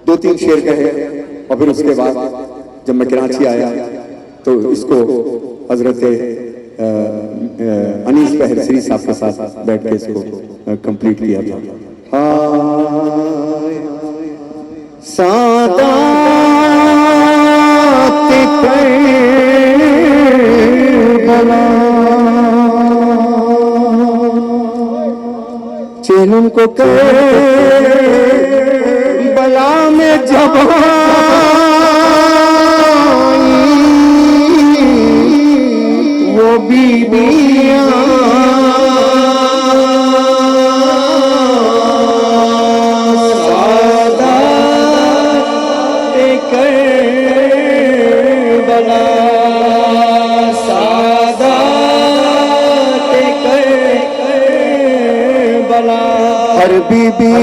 2-3 शेर कहे और फिर उसके बाद जब मैं कराची आया तो इसको हजरत अनीस बहरसरी साहब के साथ बैठ के इसको कंप्लीट किया था। सादा चेलन को बला में जब वो बीबियां सादा बला सादा बला हर बीबी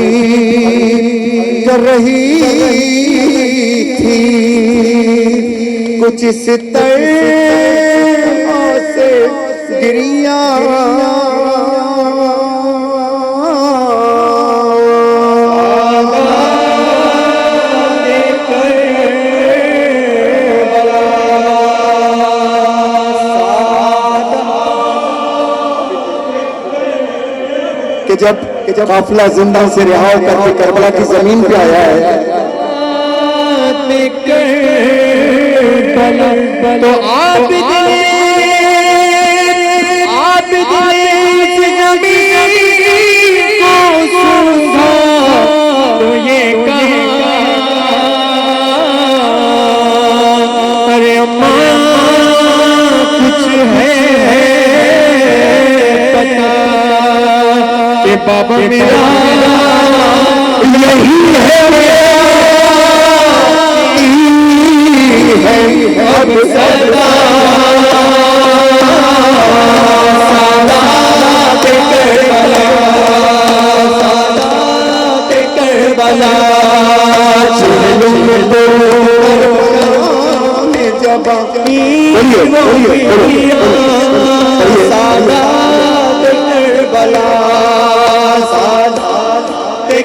कर रही थी कुछ इस तरह से गिरिया कि जब काफिला जिंदा से रिहा करके करबला की जमीन पे आया है तो आप तो ये कहा अरे अम्मा कुछ है पता कि बाबा मेरा यही है अब सदा करबला चेलों में तो जब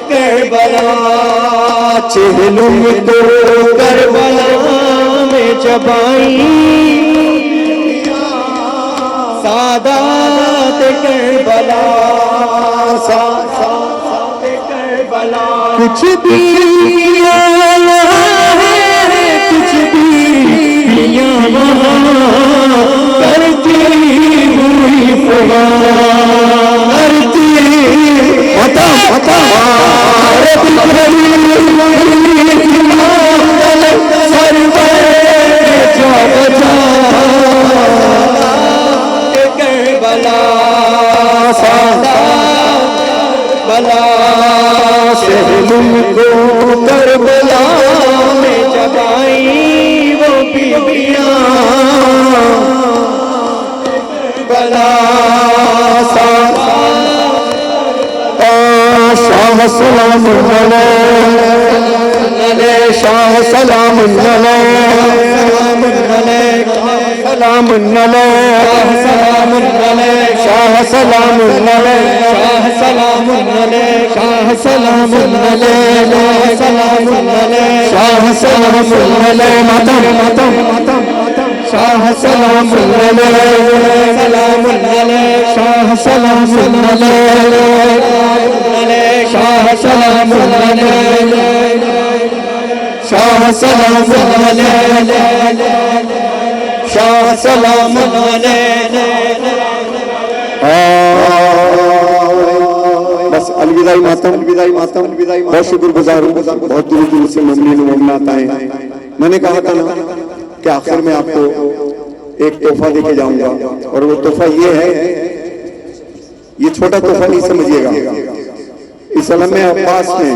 करबला चेलों में तो करबला में जब आई सादात करबला करबला कुछ भी आया है कुछ भी करती हुई करती बता करबला बला सहलुम को करबला में जगाई वो बीबियां बला शाह सलाम शाह सलाम सलाम शाह सलाम शाह सलाम शाह सलाम शाह सलाम मातम शाह सलाम सलाम शाह सलाम शाह सलाम शाह सलाम शाह सलाम बस अलविदाई मातम बहुत शुक्रगुजार हूँ। बहुत दूर दूर से ममनीन मोमनात आए। मैंने कहा था ना कि आखिर में आपको एक तोहफा देके जाऊंगा और वो तोहफा ये है, ये छोटा तोहफा नहीं समझिएगा। इस अलम में अब्बास में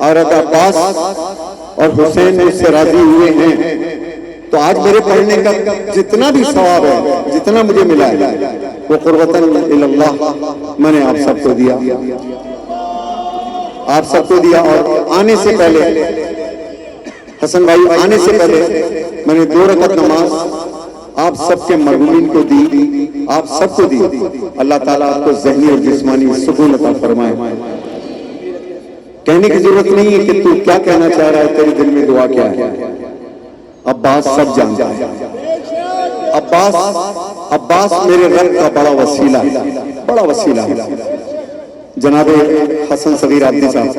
औरत अब्बास और हुसैन मुझसे राजी हुए हैं तो आज मेरे पढ़ने का जितना भी सवाब है, जितना मुझे मिला है वो कुर्बतन इल्लल्लाह मैंने आप सबको दिया, आप सबको दिया। और आने से पहले हसन भाई आने से पहले मैंने 2 रकात नमाज आप सबके मरहूमीन को दी, आप सबको दी। अल्लाह ताला आपको ज़हनी और जिस्मानी सुकून अता फरमाए। कहने की जरूरत नहीं है कि तू क्या कहना चाह रहा है, तेरे दिल में दुआ क्या है। अब्बास सब जानता है। अब्बास मेरे रब का बड़ा वसीला है, बड़ा वसीला है। जनाब हसन सगीर आब्दी साहब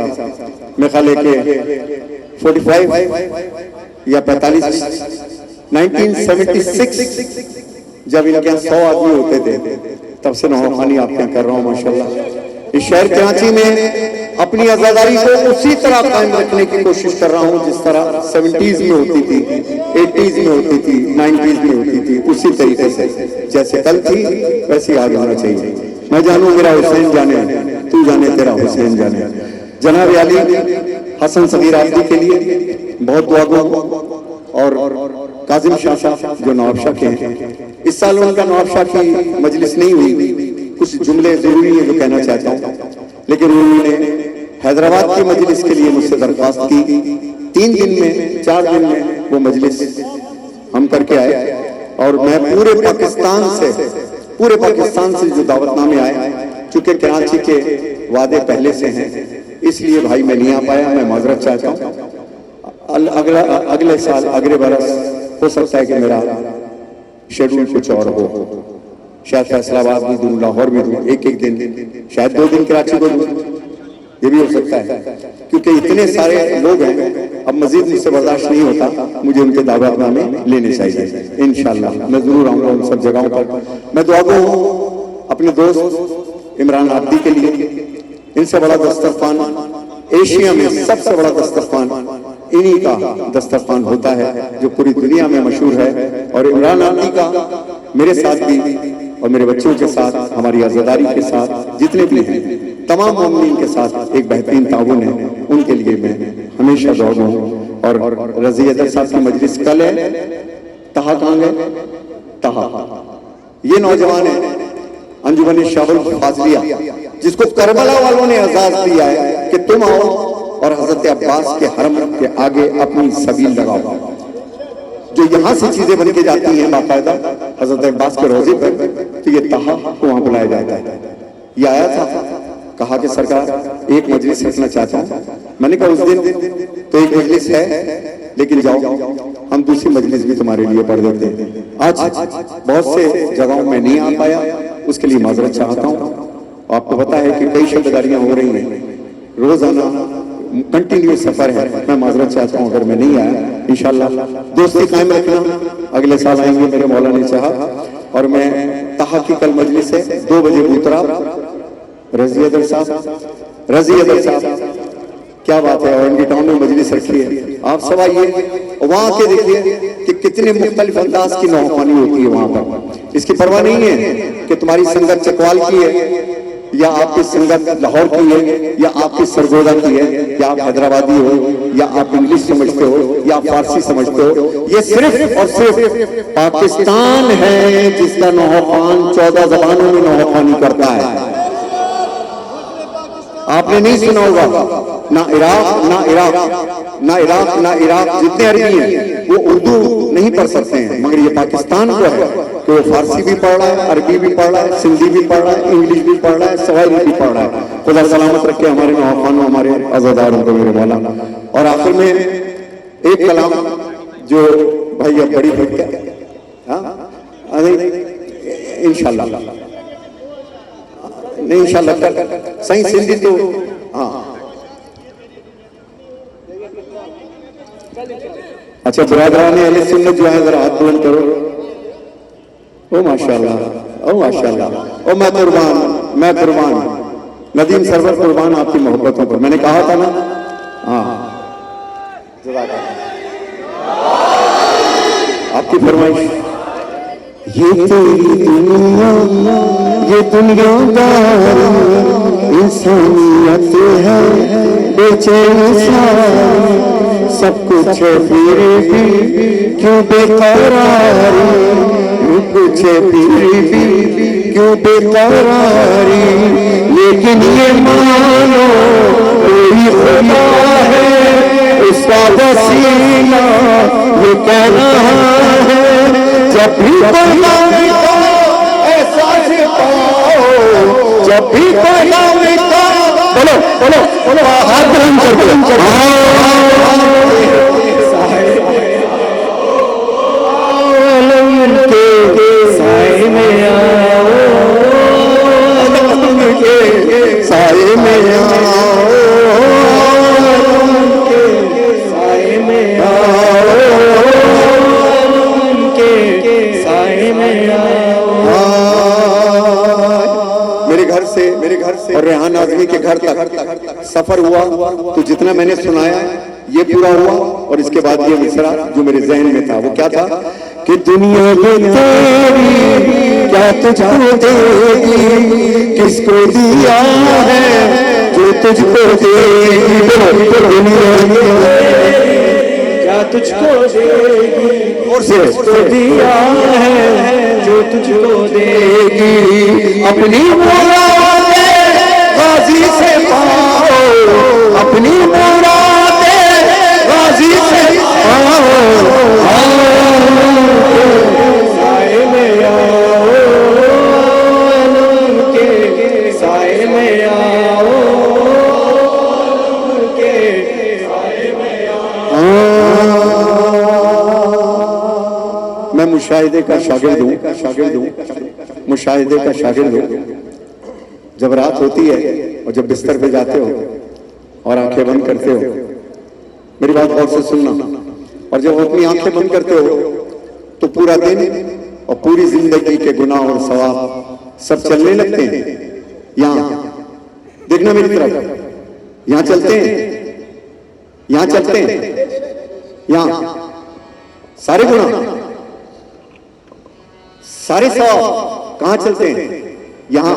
मेरे ख्याल के 45 या 45 1976 जब इनके यहाँ 100 आदमी होते थे, तब से नौखानी आपके यहाँ कर रहा हूँ माशाल्लाह। इस शहर कराची में अपनी आजादारी को उसी तरह कायम रखने की कोशिश कर रहा हूँ जिस तरह 70s में होती थी, 80s में होती थी, 90s में होती थी। उसी तरीके से जैसे कल थी वैसे आगे होना चाहिए। मैं जानूं मेरा हुसैन जाने, तू जाने तेरा हुसैन जाने। जनाब अली हसन सगीर आब्दी के लिए बहुत दुआ गो। और काजिम शाह साहब जो नवाबशाह के हैं, इस साल उनका नवाबशाह की मजलिस नहीं हुई। कुछ जुमले जरूरी है जो कहना चाहता हूँ, लेकिन उन्होंने हैदराबाद की मजलिस के लिए मुझसे दरख्वास्त की। 3 दिन में 4 दिन में वो मजलिस हम करके आए। और मैं पूरे पाकिस्तान से जो दावतनामे आए, चूंकि कराची के वादे पहले से हैं, इसलिए भाई मैं नहीं आ पाया। मैं माजरत चाहता हूँ। अगले साल अगले बरस हो सकता है कि मेरा शेड्यूल कुछ और हो, शायद फैसलाबाद भी दूं, लाहौर भी दूं, एक दिन, शायद 2 दिन कराची को दूं, ये भी हो सकता है। क्योंकि इतने सारे लोग हैं, अब मजीद मुझसे बर्दाश्त नहीं होता, मुझे उनके दावतनामे लेने चाहिए। इंशाल्लाह मैं जरूर आऊंगा उन सब जगहों पर। मैं दुआ गो अपने दोस्त इमरान आब्दी के लिए। इनसे बड़ा दस्तरखान एशिया में सबसे बड़ा दस्तरखान इन्हीं का दस्तरखान होता है, जो पूरी दुनिया में मशहूर है। और इमरान आब्दी का मेरे साथ भी और मेरे बच्चों के साथ, हमारी आज़ादारी के साथ, जितने भी हैं तमाम मोमिनीन के साथ एक बेहतरीन ताउन है। उनके लिए मैं हमेशा दुआ हूँ। और रज़ी अदर साहब की मजलिस कल है। तहा कहाँ गए? तहा ये नौजवान है अंजुमन शाहुल फाजलिया, जिसको करबला वालों ने एजाज दिया है कि तुम आओ और हजरत अब्बास के हरम के आगे अपनी सबील लगाओ। जो यहाँ से चीजें बन के जाती हैं बाकायदा हजरत अब्बास के रोजे पर, तो ये तहा को वहां बुलाया जाता है। ये आया था, कहा कि सरकार एक मजलिस रखना चाहता हूँ। मैंने कहा उस दिन तो एक मजलिस है, लेकिन जाओ हम दूसरी मजलिस भी तुम्हारे लिए पढ़ देते हैं। आज बहुत से जगहों में नहीं आ पाया, उसके लिए माजरत चाहता हूँ। आपको पता है कि कई शब्दारियां हो रही हैं, रोजाना कंटिन्यू सफर है। मैं माजरत चाहता हूँ अगर मैं नहीं आया। इंशाल्लाह दोस्ती कायम रखना, अगले साल आएंगे मेरे मौला ने चाहा। और मैं तहा की कल मजलिस है 2 बजे बूतरा, रज़ी अदर साहब क्या बात है, और टाउन में मजलिस रखी है। आप सब आइए, वहां के देखिए कि कितने मुख्तलिफ अंदाज की नौखानी होती है वहां पर। इसकी परवाह नहीं है कि तुम्हारी संगत चकवाल की है या आपकी संगत लाहौर की है या आपकी सरगोदा की है या आप हैदराबादी हो या आप इंग्लिश समझते हो या आप फारसी समझते हो। ये सिर्फ और सिर्फ पाकिस्तान है जिसका नौखान 14 जबानों में नौखानी करता है। आपने नहीं सुना होगा, ना इराक जितने अरबी हैं वो उर्दू नहीं पढ़ सकते हैं, मगर ये पाकिस्तान को है कि वो फारसी भी पढ़ रहा है, अरबी भी पढ़ रहा है, सिंधी भी पढ़ रहा है, इंग्लिश भी पढ़ रहा है, सवाहिली भी पढ़ रहा है। खुदा सलामत रखे हमारे नौखानों, हमारे अज़ादारों को मेरे मौला। और आखिर में एक कलाम जो भाई अब बड़ी इंशाल्लाह नहीं, इंशाल्लाह सही सिंधी तो हाँ। अच्छा बिरादरान अहले सुन्नत जो है जरा हाथ बुलंद करो। ओ माशाल्लाह, ओ माशाल्लाह, ओ मैं कुर्बान नदीम सरवर कुर्बान आपकी मोहब्बतों पर। मैंने कहा था ना, हाँ आपकी फरमाइश। ये तेरी दुनिया, ये दुनियादारी इंसानियत है बेचैनी सारी, सब कुछ है फिर भी क्यों बेकरारी, कुछ है फिर भी क्यों बेकरारी। लेकिन ये मानो कोई खुदा है, उसका वसीला ये कह रहा है। जब भी कोई नामी तो एहसास पाओ, जब भी कोई नामी तो बोलो बोलो बोलो, हाथ बुलंद करके साए में आओ, साए में आओ, साए में आओ, साए में आओ। मेरे घर से और रेहान आजमी के घर तक सफर हुआ तो जितना मैंने सुनाया ये पूरा हुआ। और इसके बाद ये मिसरा जो मेरे जहन में था वो क्या था कि दुनिया में तेरी क्या तुझको देगी, किसको दिया है जो तुझको देगी, दुनिया में क्या तुझको देगी और से दिया है जो तुझको देगी। अपनी मुरादें गाजी से पाओ, अपनी मुरादें गाजी से पाओ, साए में आओ, के साए में आओ, के साए में आओ। मैं मुशाहिदे का शागिर्द हूँ, मुशाहिदे का शागिर्द हूँ। जब रात होती है और जब बिस्तर पे जाते हो और आंखें बंद करते हो, मेरी बात गौर से सुनना, और जब अपनी आंखें बंद करते हो तो पूरा दिन और पूरी जिंदगी के गुनाह और सवाब सब चलने लगते हैं। यहाँ देखना मेरी तरफ, यहाँ चलते हैं, यहाँ चलते हैं, यहाँ सारे गुनाह सारे सवाब कहां चलते हैं? यहां।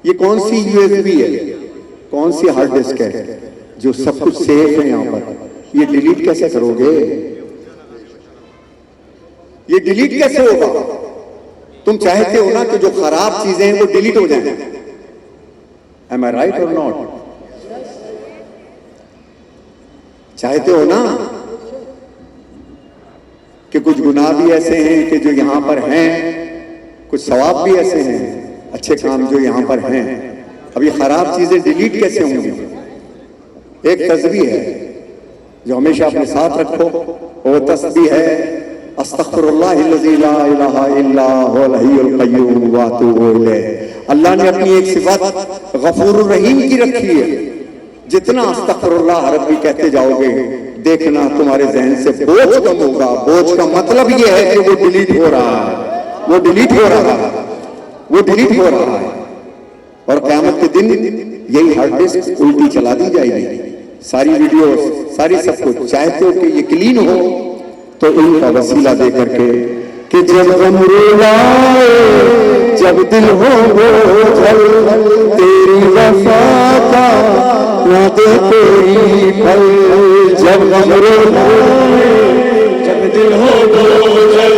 ये कौन सी यूएसबी है, कौन सी हार्ड डिस्क है जो सब कुछ सेफ है यहां पर? ये डिलीट कैसे करोगे? ये डिलीट कैसे होगा? तुम चाहते हो ना कि जो खराब चीजें हैं वो डिलीट हो जाएं। Am I right or not? चाहते हो ना कि कुछ गुनाह भी ऐसे हैं कि जो यहां पर हैं, कुछ सवाब भी ऐसे हैं, अच्छे काम जो यहां पर हैं। अब ये खराब चीजें डिलीट कैसे होंगी? एक तस्बीह है जो हमेशा अपने साथ रखो, वो तस्बीह है अस्तगफिरुल्लाहिल्लज़ी ला इलाहा इल्ला हुवल हय्युल क़य्यूम व अतूबु इलैह। अल्लाह ने अपनी एक सिफत गफूरुर रहीम की रखी है। जितना अस्तगफिरुल्लाह रब्बी कहते जाओगे, देखना तुम्हारे जहन से बोझ कम होगा। बोझ का मतलब ये है कि वो डिलीट हो रहा है, वो डिलीट हो रहा है, वो डिलीट हो रहा है। और क़यामत के दिन यही हार्ड डिस्क उल्टी चला दी जाएगी, सारी वीडियोस, सारी सब कुछ। चाहते हो कि ये क्लीन हो तो इनका वसीला दे करके कि जब गम रुलाए, जब दिल हो बोझल, तेरी वफा का ना दे कोई फल। जब गम रुलाए, जब दिल हो बोझल,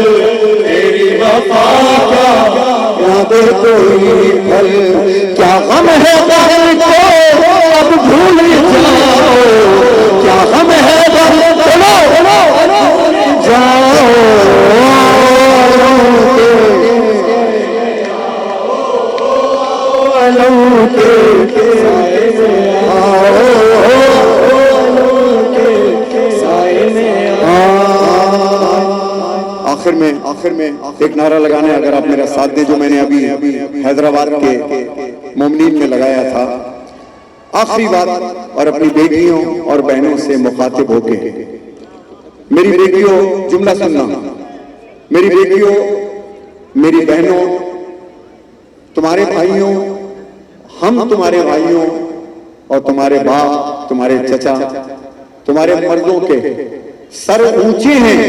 तेरी वफा का ना दे कोई फल। क्या गम है दर्द को अब भूल जाओ, क्या गम है दर्द बोलो जाओ, आखिर में एक नारा लगाना है, अगर आप मेरा साथ दें, जो मैंने अभी हैदराबाद के मोमिनीन में लगाया था। आखिरी बात, और अपनी बेटियों और बहनों से मुखातिब होके, मेरी बेटियों जुमला सुनना, मेरी बेटियों, मेरी बहनों, तुम्हारे भाइयों, हम तुम्हारे भाइयों और तुम्हारे बाप, तुम्हारे चचा, तुम्हारे मर्दों के सर ऊंचे हैं,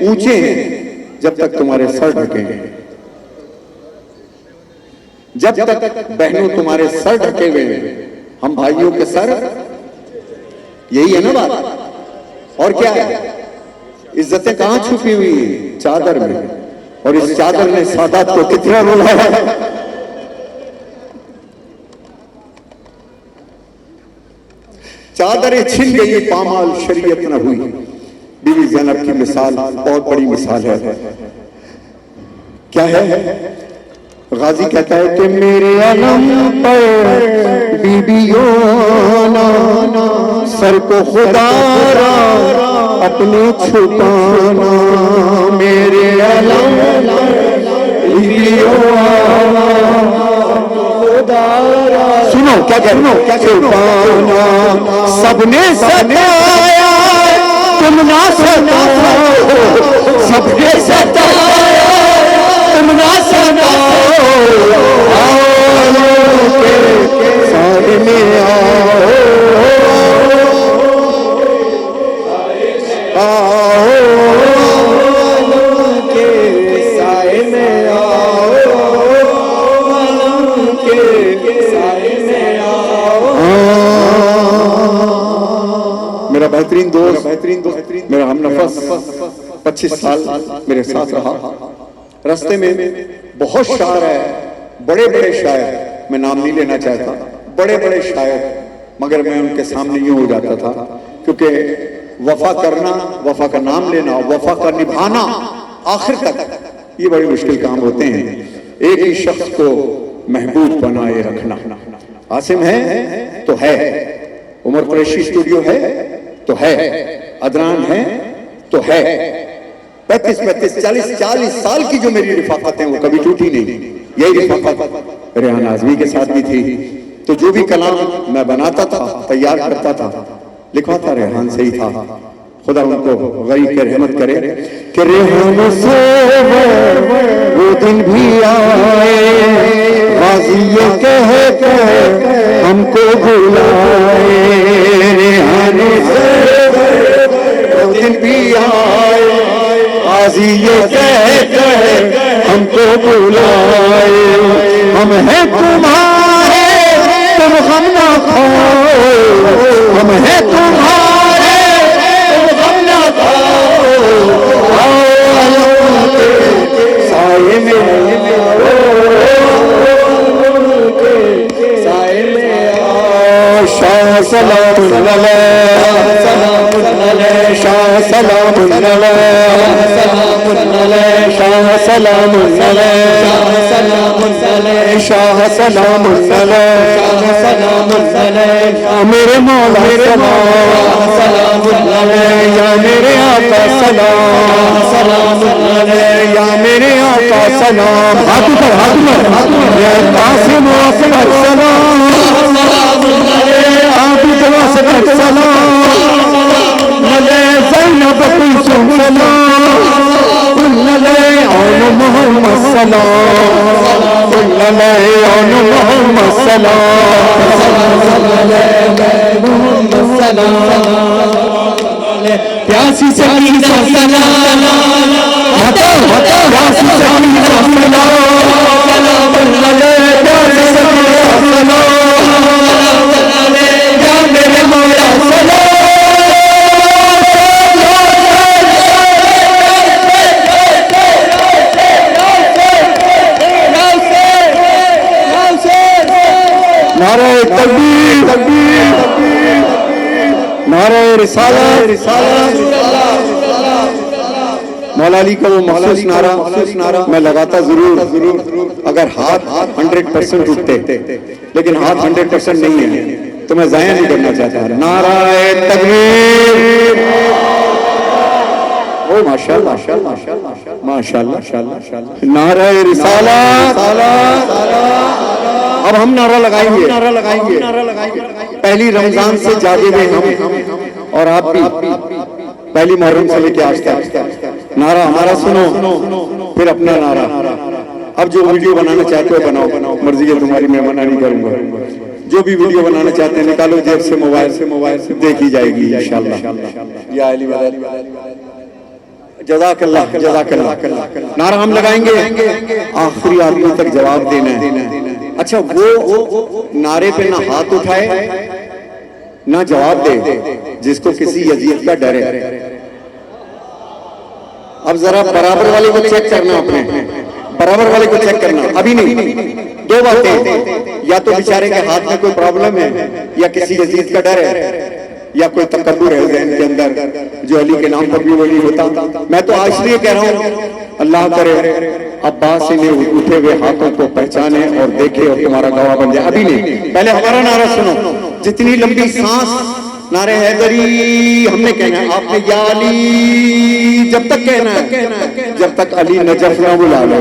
ऊंचे हैं जब तक तुम्हारे सर ढके हैं। जब तक बहनों तुम्हारे सर ढके हुए हैं, हम भाइयों के सर, यही है ना बात। और क्या है? इज्जतें कहां छुपी हुई है? चादर में। और इस चादर ने सादात को कितना रुलाया है। चादरें छिन गई, पामाल शरीयत न हुई। बीवी ज़ैनब की मिसाल बहुत बड़ी मिसाल है। क्या है? गाजी कहता है कि मेरे अलम पर बीबियों सर को खुदारा अपने छुपाना, मेरे अलम बीबियों सुनो क्या कहना, छुपाना सबने सताया तुम ना सताओ, सबने सताया तुम ना सताओ, सारे में मेरा बेहतरीन दोस्त मेरा हमनफस 25 साल मेरे साथ रहा। रास्ते में बहुत शायर है, बड़े बड़े शायर, मैं नाम नहीं लेना चाहता, बड़े बड़े शायर, मगर मैं उनके सामने यूं हो जाता था, क्योंकि वफा करना, वफा का नाम लेना, वफा का निभाना आखिर तक ये बड़े मुश्किल काम होते हैं। एक ही शख्स को महबूब बनाए रखना, आसिम है तो है, उमर कुरैशी स्टूडियो है तो है, अदनान है तो है, 35 40 साल की जो मेरी रिफाकत है वो कभी टूटी नहीं। यही रिफाकत रेहान आज़मी के साथ भी थी। तो जो भी कलाम मैं बनाता था, तैयार करता था, लिखवाता रेहान से ही था। खुदा उनको गरीब के रहमत करे कि रेहान से वो दिन भी आए, गाज़ी ये कह के हमको बुलाए, रेहान से वो दिन भी आए, गाज़ी ये कह के हमको बुलाए, हम हैं तुम्हारे तुम हम ना खाओ, हम हैं तुम्हारे तुम हम ना खाओ, साए में साए में शाह सलाम शाह सलाम शाह सलाम शाह सलाम मेरे मौला सलाम या मेरे आका सलाम या मेरे आका सलाम, हाथ पर या कासिम असगर सलाम, आबिद असगर सलाम, नले ज़ैनब कुलसुम सलाम, नले औन मोहम्मद सलाम, नले औन मोहम्मद सलाम, प्यासी सकीना सलाम, प्यासी सकीना सलाम, नले प्यासी सकीना सलाम, या मेरे मौला सलाम। नारे तकबीर नारे रिसालत मौला अली का वो मखसूस नारा मैं लगाता जरूर अगर हाथ 100% उठते, लेकिन हाथ 100% नहीं है तो मैं ज़ाया नहीं करना चाहता। नारे तकबीर, ओ माशाअल्लाह माशाअल्लाह, नारे रिसालत। अब हम नारा लगाएंगे पहली रमजान से जागे हुए हम और आप भी, पहली मुहर्रम से लेके आज तक नारा हमारा सुनो, फिर अपना नारा। अब जो वीडियो बनाना चाहते हो बनाओ, मर्जी है तुम्हारी, मैं मना नहीं करूंगा। जो भी वीडियो बनाना चाहते हैं निकालो जेब से, मोबाइल से देखी जाएगी इंशाअल्लाह। या अली जज़ाकल्लाह जज़ाकल्लाह। नारा हम लगाएंगे, आखिरी आदमी तक जवाब देना है। अच्छा, वो नारे पे ना हाथ उठाए ना जवाब दे जिसको किसी यजीद का डर है। अब जरा बराबर वाले को चेक करना, अपने बराबर वाले को चेक करना। अभी नहीं, दो बातें, या तो बेचारे के हाथ में कोई प्रॉब्लम है, या किसी यजीद का डर है, या कोई तकब्बुर है ज़हन के अंदर जो अली के नाम पर भी वही होता। मैं तो आज इसलिए कह रहा हूँ, अल्लाह करे अब्बास ने उठे हुए हाथों को पहचाने और देखे और तुम्हारा गवाह बन जाए। अभी नहीं, पहले हमारा नारा सुनो। जितनी लंबी सांस नारे हैदरी हमने कहना है, आपने या अली जब तक कहना है जब तक अली नजफ ना बुला लो।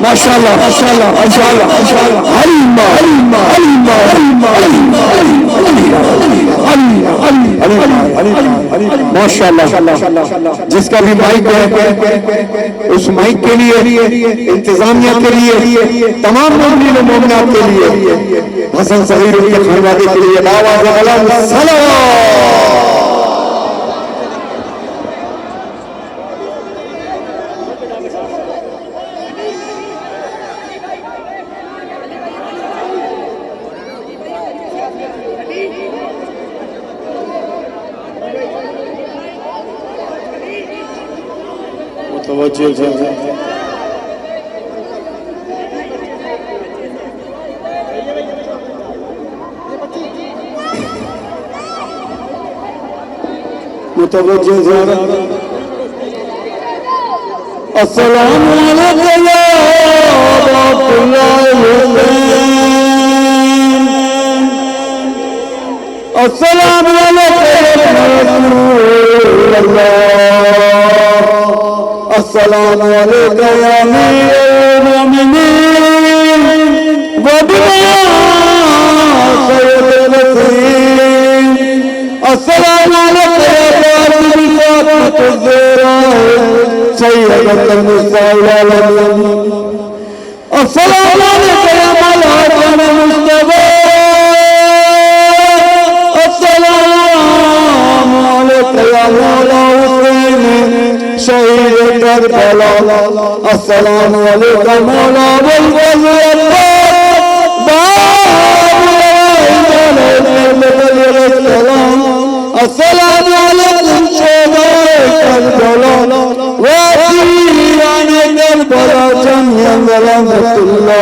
माशाअल्लाह माशाअल्लाह माशाअल्लाह माशाअल्लाह माशाअल्लाह। जिसका भी माइक है उस माइक के लिए, इंतजामिया के लिए, तमाम मोमिन और मोमिनात के लिए, हसन सगीर के खानवादे के लिए आवाज़ अस्सलाम वालेकुम या अस्सलाम वालेकुम अस्सलाम वालेकुम या अमीरुल मोमिनीन व बिया सय्यदुल वसीम। अस्सलाम वालेकुम या ज़हरा सय्यदुल मुस्तफ़ा। अस्सलाम वालेकुम या मौलाना मुस्तफ़ा। अस्सलाम वालेकुम या मौला हुसैन शहीद करबला। अस्सलाम वालेकुम मौला अबुल फज़ल अस्सलाम वालेकुम शहीद करबला व दीवान करबला जमीअन रहमतुल्लाह